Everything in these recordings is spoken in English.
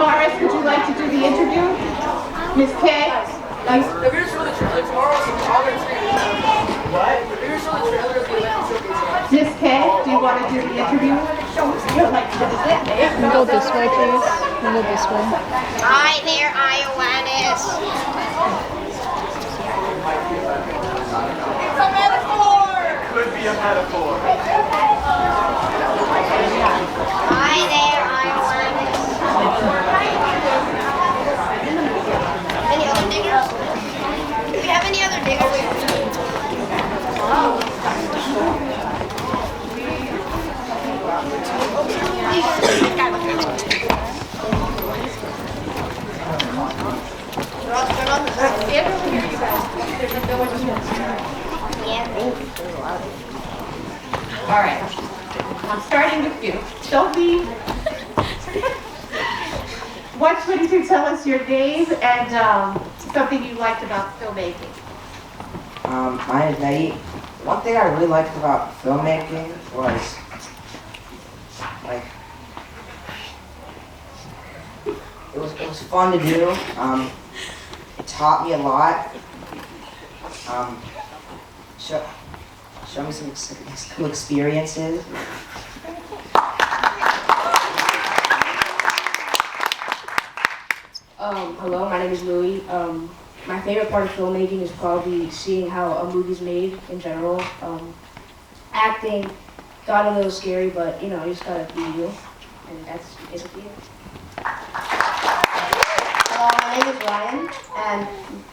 Doris, would you like to do the interview? Miss K? Guys, the viewers for the trailer tomorrow, so all their trailers. What? The viewers for the trailer of the event showcase. Miss K, do you want to do the interview? Go this way, please. Go this way. Hi there, Iowanis. It's a metaphor! Could be a metaphor. Hi there, Iowanis. Any other diggers? Do we have any other diggers? All right. I'm starting with you. Sophie, what's going to tell us your days and something you liked about filmmaking? My name is Eddie. One thing I really liked about filmmaking was, like, it was fun to do. It taught me a lot. Show me some cool experiences. Hello, my name is Louis. My favorite part of filmmaking is probably seeing how a movie's made in general. Acting got a little scary, but you know, you just gotta be you, and that's basically it. Hello, my name is Ryan, and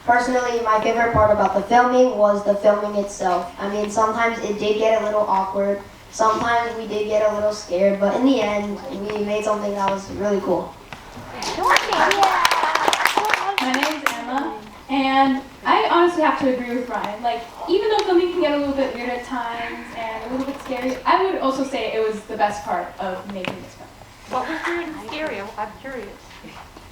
personally, my favorite part about the filming was the filming itself. I mean, sometimes it did get a little awkward, sometimes we did get a little scared, but in the end, we made something that was really cool. My name is Emma, and I honestly have to agree with Ryan. Like, even though filming can get a little bit weird at times and a little bit scary, I would also say it was the best part of making this film. What was weird and scary? I'm curious.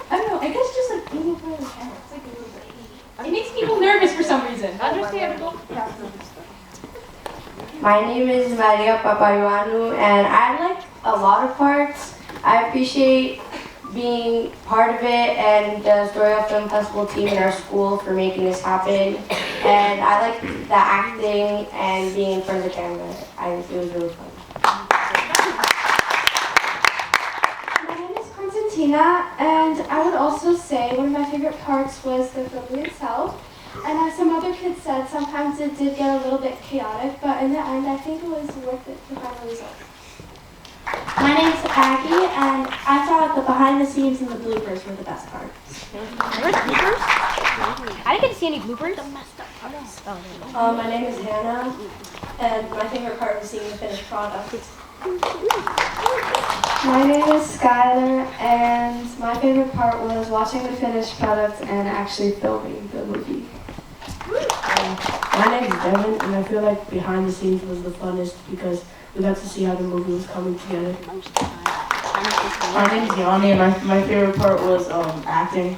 I don't know, I guess just like being in front of the camera, it's like a little bit, it makes people nervous for some reason. Understandable. My name is Maria Papayuanu, and I like a lot of parts. I appreciate being part of it and the Astoria Film Festival team in our school for making this happen. And I like the acting and being in front of the camera. It was really fun. My name is Constantina, and I would also say one of my favorite parts was the filming itself. And as some other kids said, sometimes it did get a little bit chaotic, but in the end, I think it was worth it to find the result. My name's Aggie, and I thought the behind the scenes and the bloopers were the best parts. I didn't get to see any bloopers. My name is Hannah, and my favorite part was seeing the finished product. My name is Skylar, and my favorite part was watching the finished product and actually filming the movie. My name is Devin, and I feel like behind the scenes was the funnest because we got to see how the movie was coming together. My name is Yanni, and my favorite part was acting.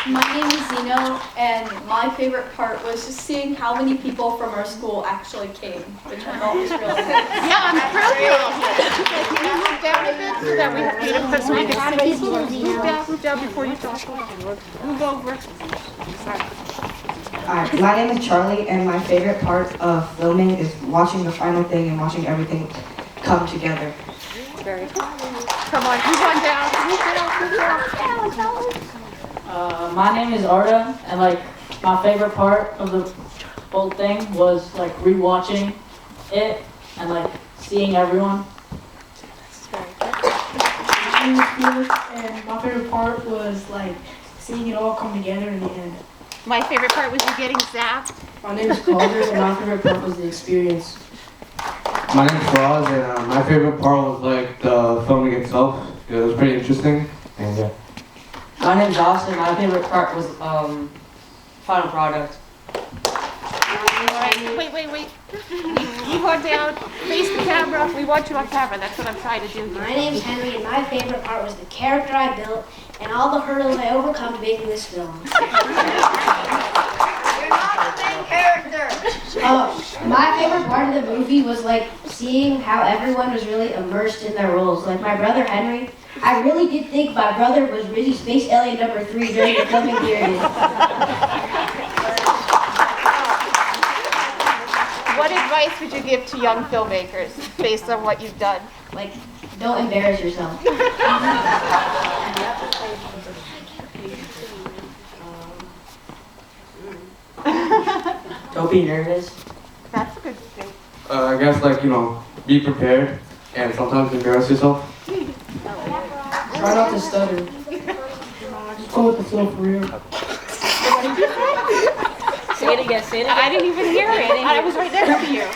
My name is Zeno, and my favorite part was just seeing how many people from our school actually came, which I thought was really good. Yeah, I'm thrilled you're all here. Can you move down a bit so that we have people so we can see? Move down before you talk. Move over. Hi, my name is Charlie, and my favorite part of filming is watching the final thing and watching everything come together. Very cool. Come on, move on down. Move down. My name is Arda, and like my favorite part of the whole thing was like rewatching it and like seeing everyone. My name is Felix, and my favorite part was like seeing it all come together in the end. My favorite part was you getting zapped. My name is Calder, and my favorite part was the experience. My name's Roz, and my favorite part was like the filming itself. It was pretty interesting, and yeah. My name's Austin. My favorite part was final product. Wait. Move on down. Face the camera. We want you on camera. That's what I'm trying to do here. My name's Henry, and my favorite part was the character I built and all the hurdles I overcome making this film. You're not the main character. My favorite part of the movie was like seeing how everyone was really immersed in their roles. Like my brother Henry, I really did think my brother was really space alien number 3 during the filming period. What advice would you give to young filmmakers based on what you've done? Like, don't embarrass yourself. Don't be nervous. That's a good thing. I guess like, be prepared and sometimes embarrass yourself. Try not to stutter. Just go with the flow for real. What did you say? Say it again, say it again. I didn't even hear it. I was right next to you.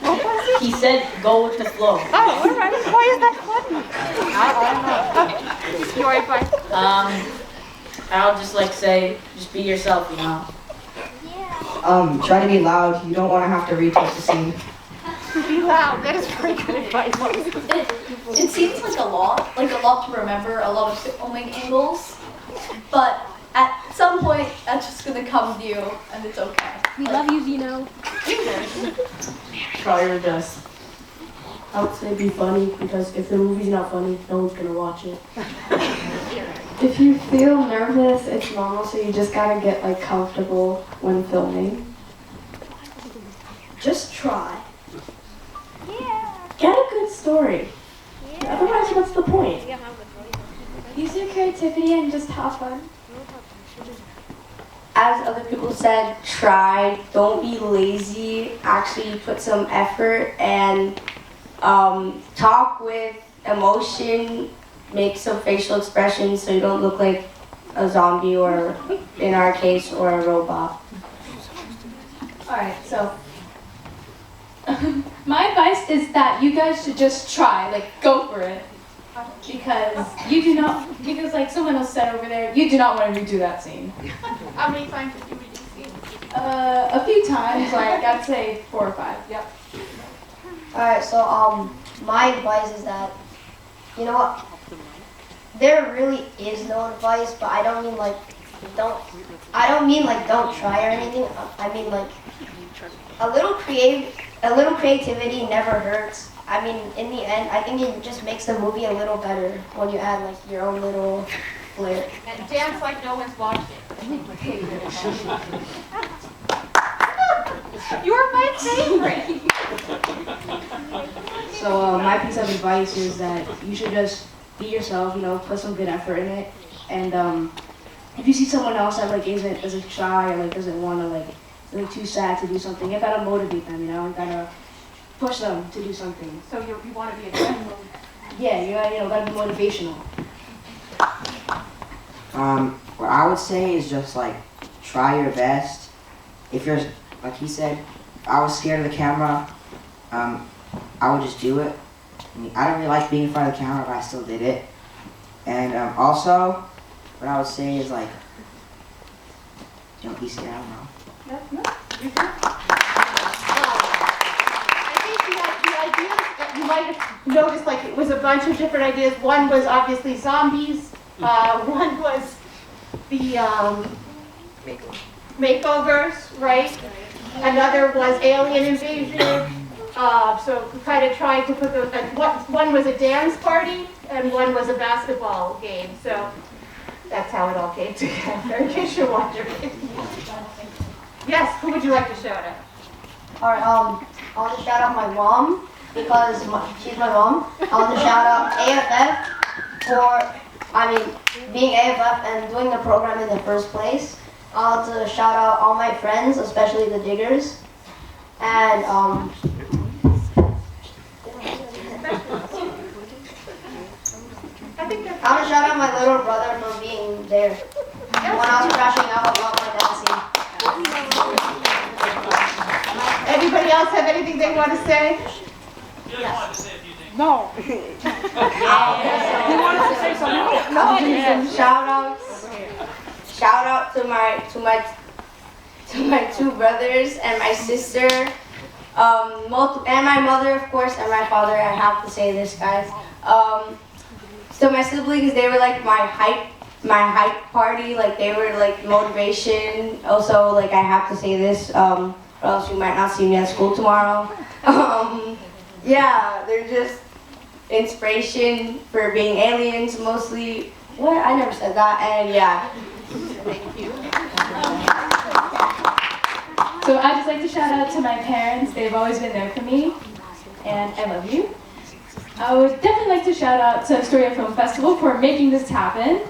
What was it? He said go with the flow. Oh, all right. Why is that funny? I don't know. Your advice? I'll just like say, just be yourself, Try to be loud. You don't want to have to retouch the scene. Be loud. That is pretty good advice. It seems like a lot to remember, a lot of filming angles, but at some point that's just gonna come to you, and it's okay. We love you, Zeno. Try your best. I would say be funny, because if the movie's not funny, no one's gonna watch it. If you feel nervous, it's normal, so you just gotta get like comfortable when filming. Just try. Get a good story. Otherwise, what's the point? Use your creativity and just have fun. As other people said, try, don't be lazy, actually put some effort and talk with emotion, make some facial expressions so you don't look like a zombie or, in our case, or a robot. Alright, so my advice is that you guys should just try, like go for it. Because like someone else said over there, you do not want to redo that scene. How many times did you read this scene? A few times, like I'd say 4 or 5, yep. Alright, so my advice is that, you know what, there really is no advice, but I don't mean like don't try or anything. I mean like a little creativity never hurts. I mean, in the end, I think it just makes the movie a little better when you add like your own little flair. And dance like no one's watching. You're my favorite. So my piece of advice is that you should just be yourself, put some good effort in it. And if you see someone else that like isn't shy or like doesn't want to like too sad to do something, you gotta motivate them, you gotta push them to do something. So you want to be a general. Yeah, you gotta be motivational. What I would say is just like try your best. If you're, like he said, if I was scared of the camera, I would just do it. I don't really like being in front of the camera, but I still did it. And also, what I would say is like, don't be scared. I don't know. I think the ideas that you might have noticed, like it was a bunch of different ideas. One was obviously zombies. One was the makeovers, right? Another was alien invasion. So kind of trying to put those. One was a dance party, and one was a basketball game. So that's how it all came together. In case you're wondering. Yes, who would you like to shout out? Alright, I want to shout out my mom because she's my mom. I want to shout out AFF for, being AFF and doing the program in the first place. I want to shout out all my friends, especially the diggers. And I want to shout out my little brother for being there when I was crashing out about my dance scene. Anybody else have anything they want to say? Yes. No. You wanted to say something? No. Shout out to my 2 brothers and my sister, and my mother, of course, and my father. I have to say this, guys. So my siblings, they were like my hype my hype party. Like they were like motivation. Also, like I have to say this, or else you might not see me at school tomorrow. Yeah, they're just inspiration for being aliens mostly. What? I never said that. And yeah. Thank you. So I'd just like to shout out to my parents. They've always been there for me, and I love you. I would definitely like to shout out to Astoria Film Festival for making this happen,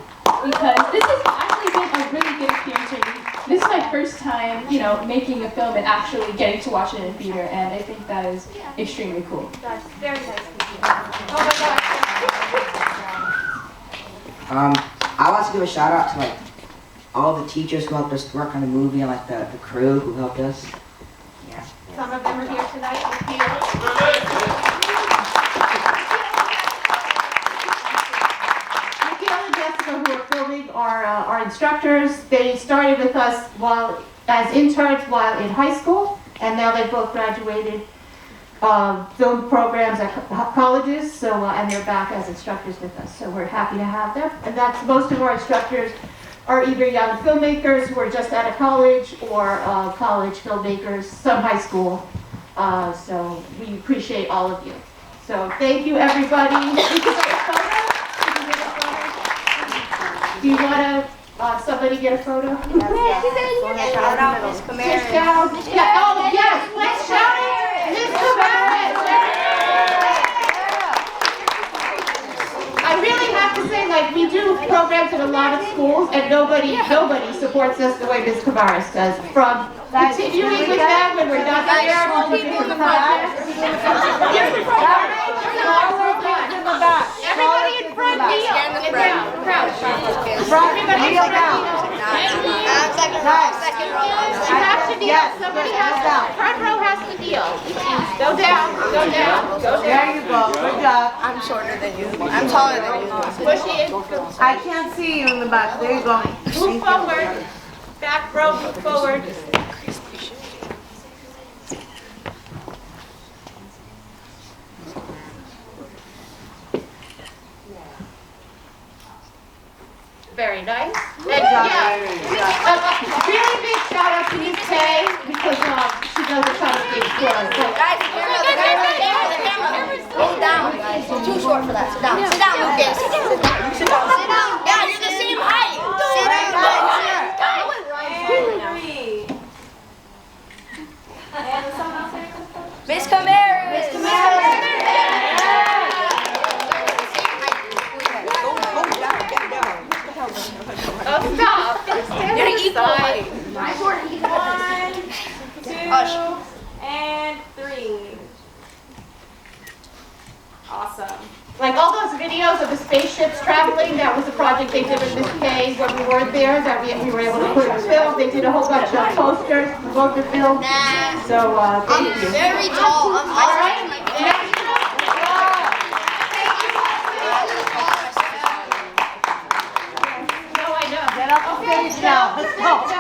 because this has actually been a really good experience for me. This is my first time, making a film and actually getting to watch it in theater, and I think that is extremely cool. That's very nice of you. Oh my God. I want to give a shout out to like all the teachers who helped us work on the movie and like the crew who helped us. Yeah. Some of them are here tonight. Thank you. Who are filming our instructors. They started with us as interns while in high school, and now they both graduated film programs at colleges. So and they're back as instructors with us. So we're happy to have them. And that's most of our instructors are either young filmmakers who are just out of college or college filmmakers, some high school. So we appreciate all of you. So thank you, everybody. Do you want to, somebody get a photo? Shout out Miss Camaris. Oh, yes, let's shout it. Miss Camaris. I really have to say, like, we do programs in a lot of schools, and nobody supports us the way Miss Camaris does. From continuing with them when we're not there, to different projects. Everybody in front, kneel. Crouch. Everybody in front, second row. You have to kneel. Somebody has to. Front row has to kneel. Go down. There you go. Good job. I'm shorter than you. I'm taller than you. Push in. I can't see you in the back. There you go. Move forward. Back row, move forward. Very nice. And yeah, really big shout out to Miss Kay, because she does a ton of things for us. Guys, the camera. Hold down, guys. You're too short for that. Sit down. Sit down, Lucas. Sit down. Yeah, you're the same height. Sit down. Miss Camaris. Oh, stop. You're equal height. 1, 2, and 3. Awesome. Like all those videos of the spaceships traveling, that was a project they did with Miss Kay when we weren't there, that we were able to put in film. They did a whole bunch of posters for both the film. So, thank you. I'm very tall. I'm all right. Get up on stage now. Let's go.